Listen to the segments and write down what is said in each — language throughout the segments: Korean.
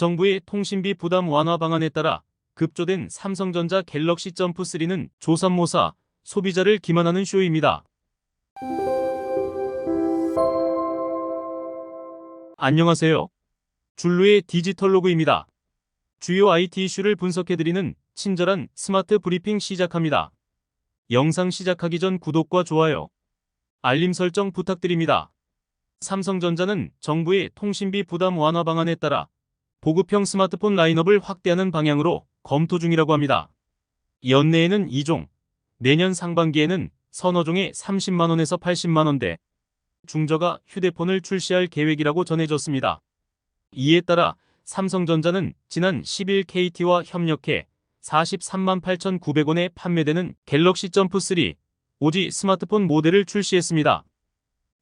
정부의 통신비 부담 완화 방안에 따라 급조된 삼성전자 갤럭시 점프3는 조삼모사, 소비자를 기만하는 쇼입니다. 안녕하세요. 줄루의 디지털 로그입니다. 주요 IT 이슈를 분석해드리는 친절한 스마트 브리핑 시작합니다. 영상 시작하기 전 구독과 좋아요, 알림 설정 부탁드립니다. 삼성전자는 정부의 통신비 부담 완화 방안에 따라 보급형 스마트폰 라인업을 확대하는 방향으로 검토 중이라고 합니다. 연내에는 2종, 내년 상반기에는 서너 종에 30만원에서 80만원대 중저가 휴대폰을 출시할 계획이라고 전해졌습니다. 이에 따라 삼성전자는 지난 10일 KT와 협력해 43만 8,900원에 판매되는 갤럭시 점프3 오지 스마트폰 모델을 출시했습니다.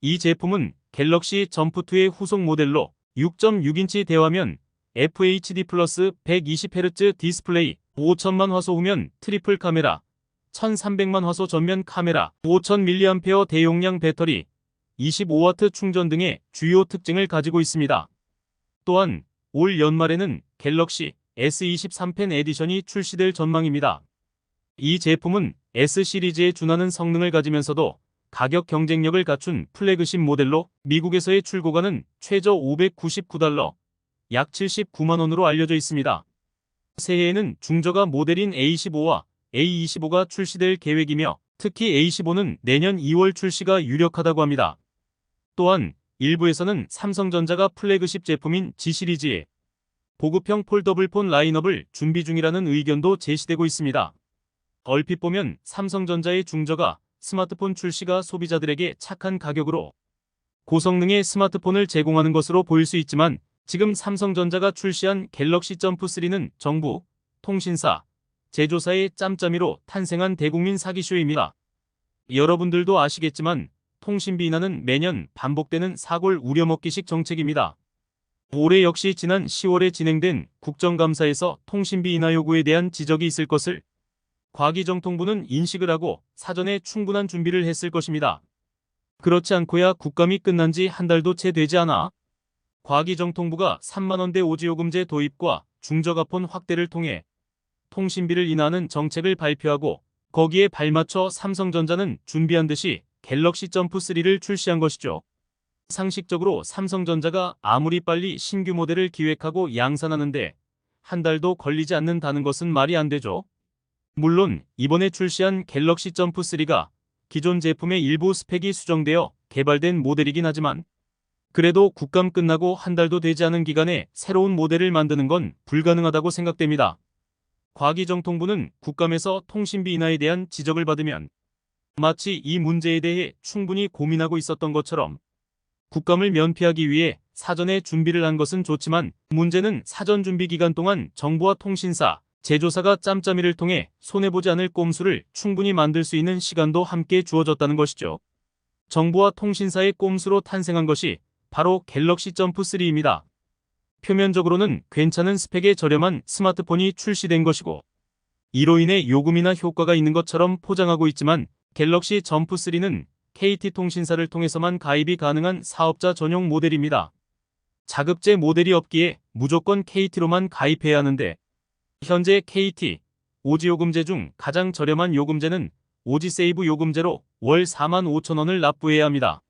이 제품은 갤럭시 점프2의 후속 모델로 6.6인치 대화면, FHD 플러스 120Hz 디스플레이, 5000만 화소 후면 트리플 카메라, 1300만 화소 전면 카메라, 5000mAh 대용량 배터리, 25W 충전 등의 주요 특징을 가지고 있습니다. 또한 올 연말에는 갤럭시 S23 펜 에디션이 출시될 전망입니다. 이 제품은 S 시리즈에 준하는 성능을 가지면서도 가격 경쟁력을 갖춘 플래그십 모델로 미국에서의 출고가는 최저 $599, 약 79만원으로 알려져 있습니다. 새해에는 중저가 모델인 A15와 A25가 출시될 계획이며 특히 A15는 내년 2월 출시가 유력하다고 합니다. 또한 일부에서는 삼성전자가 플래그십 제품인 G 시리즈의 보급형 폴더블폰 라인업을 준비 중이라는 의견도 제시되고 있습니다. 얼핏 보면 삼성전자의 중저가 스마트폰 출시가 소비자들에게 착한 가격으로 고성능의 스마트폰을 제공하는 것으로 보일 수 있지만 지금 삼성전자가 출시한 갤럭시 점프3는 정부, 통신사, 제조사의 짬짬이로 탄생한 대국민 사기쇼입니다. 여러분들도 아시겠지만 통신비 인하는 매년 반복되는 사골 우려먹기식 정책입니다. 올해 역시 지난 10월에 진행된 국정감사에서 통신비 인하 요구에 대한 지적이 있을 것을 과기정통부는 인식을 하고 사전에 충분한 준비를 했을 것입니다. 그렇지 않고야 국감이 끝난 지 한 달도 채 되지 않아 과기정통부가 3만원대 오지요금제 도입과 중저가폰 확대를 통해 통신비를 인하하는 정책을 발표하고 거기에 발맞춰 삼성전자는 준비한 듯이 갤럭시 점프3를 출시한 것이죠. 상식적으로 삼성전자가 아무리 빨리 신규 모델을 기획하고 양산하는데 한 달도 걸리지 않는다는 것은 말이 안 되죠. 물론 이번에 출시한 갤럭시 점프3가 기존 제품의 일부 스펙이 수정되어 개발된 모델이긴 하지만 그래도 국감 끝나고 한 달도 되지 않은 기간에 새로운 모델을 만드는 건 불가능하다고 생각됩니다. 과기정통부는 국감에서 통신비 인하에 대한 지적을 받으면 마치 이 문제에 대해 충분히 고민하고 있었던 것처럼 국감을 면피하기 위해 사전에 준비를 한 것은 좋지만 문제는 사전 준비 기간 동안 정부와 통신사, 제조사가 짬짬이를 통해 손해보지 않을 꼼수를 충분히 만들 수 있는 시간도 함께 주어졌다는 것이죠. 정부와 통신사의 꼼수로 탄생한 것이 바로 갤럭시 점프3입니다. 표면적으로는 괜찮은 스펙의 저렴한 스마트폰이 출시된 것이고 이로 인해 요금이나 효과가 있는 것처럼 포장하고 있지만 갤럭시 점프3는 KT통신사를 통해서만 가입이 가능한 사업자 전용 모델입니다. 자급제 모델이 없기에 무조건 KT로만 가입해야 하는데 현재 KT, 오지요금제 중 가장 저렴한 요금제는 오지세이브 요금제로 월 45,000원을 납부해야 합니다.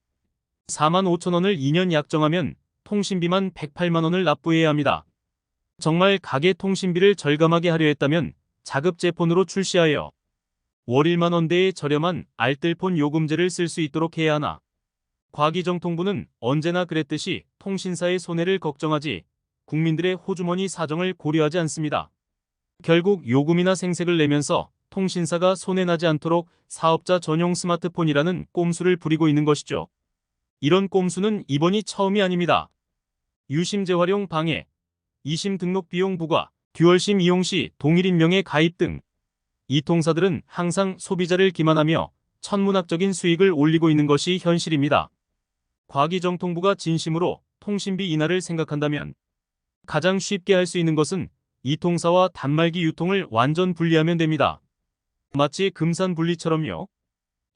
45,000원을 2년 약정하면 통신비만 108만원을 납부해야 합니다. 정말 가계 통신비를 절감하게 하려 했다면 자급제폰으로 출시하여 월 1만원대의 저렴한 알뜰폰 요금제를 쓸 수 있도록 해야 하나. 과기정통부는 언제나 그랬듯이 통신사의 손해를 걱정하지 국민들의 호주머니 사정을 고려하지 않습니다. 결국 요금이나 생색을 내면서 통신사가 손해나지 않도록 사업자 전용 스마트폰이라는 꼼수를 부리고 있는 것이죠. 이런 꼼수는 이번이 처음이 아닙니다. 유심 재활용 방해, 2심 등록 비용 부과, 듀얼심 이용 시 동일 인명의 가입 등 이 통사들은 항상 소비자를 기만하며 천문학적인 수익을 올리고 있는 것이 현실입니다. 과기정통부가 진심으로 통신비 인하를 생각한다면 가장 쉽게 할 수 있는 것은 이 통사와 단말기 유통을 완전 분리하면 됩니다. 마치 금산 분리처럼요.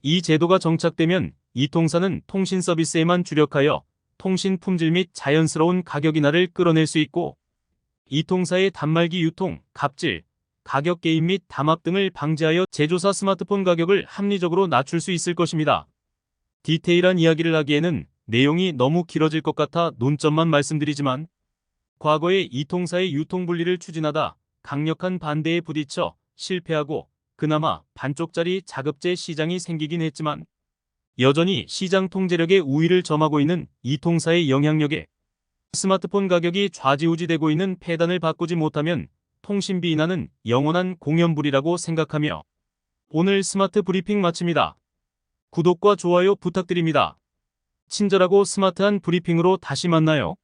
이 제도가 정착되면 이 통사는 통신 서비스에만 주력하여 통신 품질 및 자연스러운 가격 인하를 끌어낼 수 있고 이통사의 단말기 유통, 갑질, 가격 게임 및 담합 등을 방지하여 제조사 스마트폰 가격을 합리적으로 낮출 수 있을 것입니다. 디테일한 이야기를 하기에는 내용이 너무 길어질 것 같아 논점만 말씀드리지만, 과거에 이통사의 유통 분리를 추진하다 강력한 반대에 부딪혀 실패하고 그나마 반쪽짜리 자급제 시장이 생기긴 했지만, 여전히 시장 통제력의 우위를 점하고 있는 이통사의 영향력에 스마트폰 가격이 좌지우지되고 있는 폐단을 바꾸지 못하면 통신비 인하는 영원한 공연불이라고 생각하며 오늘 스마트 브리핑 마칩니다. 구독과 좋아요 부탁드립니다. 친절하고 스마트한 브리핑으로 다시 만나요.